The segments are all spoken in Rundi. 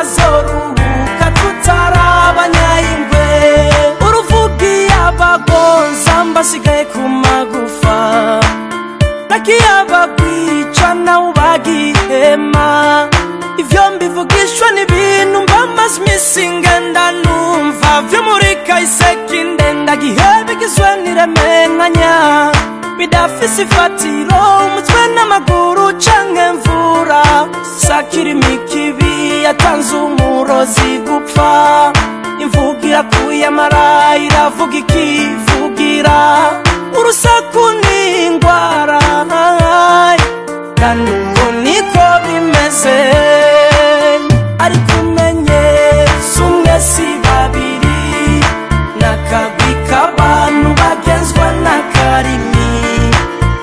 ntibazoruhuka tutarabanyayingwe uruvugiye abagonza mbasigaye ku magufa nakiyabagwica nawe ubagihema ivyo mbivugishwa n'ibintu mbamaze imisi ngenda numva vyo muri kahise ndagihebigizwe n'iremenkanya bidafise ifatiro umutwe n'amaguru canke mvura sakira imikibi yatanze umurozi gupfa imvugira kuyamara iravuga ikivugira urusaku n'ingwara kandi ubwo niko bimeze ariko umenye sumwe si babiri nakagwi k'abantu bagenzwa n'akarimi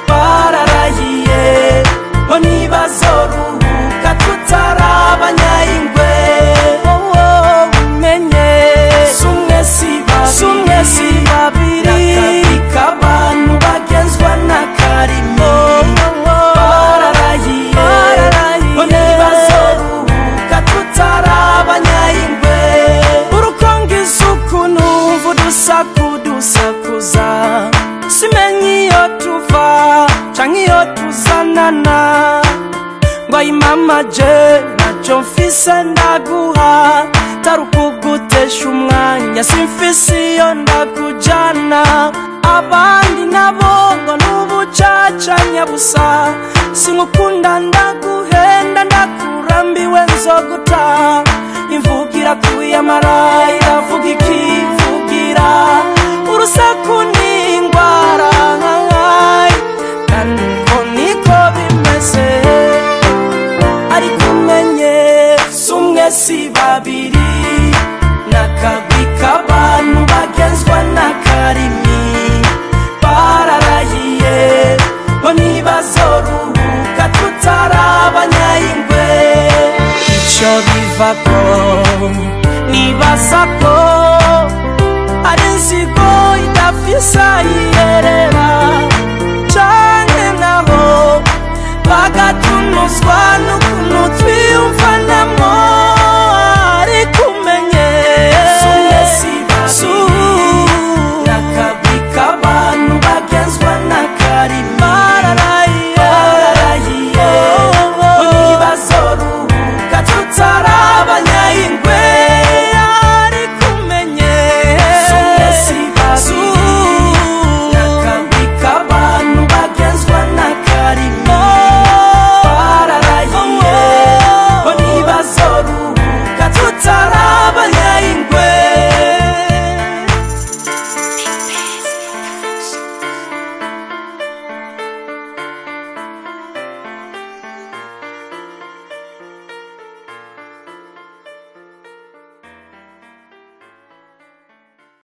bararahiye bo ntibazoruhuka tutarabanyayingwe umenye sumwe si babiri nakagwi k'abantu bagenzwa n'akarimi bararahiye bo ntibazoruhuka tutarabanyayingwe urukongiza ukuntu umva udusakuza simenye iyo tuva canke iyo tuzanana ngo ayimama je naco mfise ndaguha tarukugutesha umwanya simfise iyo ndakujana abandi nabo ngo n'ubucacanya busa sinkukunda ndaguhenda ndakurambiwe nzoguta imvugira kuyamara iravuga ikivugira urusaku n'ingwara kandi uko niko bimeze ariko umenye sumwe si babiri nakagwi k'abantu bagenzwa n'akarimi bararahiye bo ntibazoruhuka tutarabanyayingwe ico bivako nibasako ari inzigo idafise ayiyerera canke naho bagatunuzwa n'ukuntu twiyumvanamwo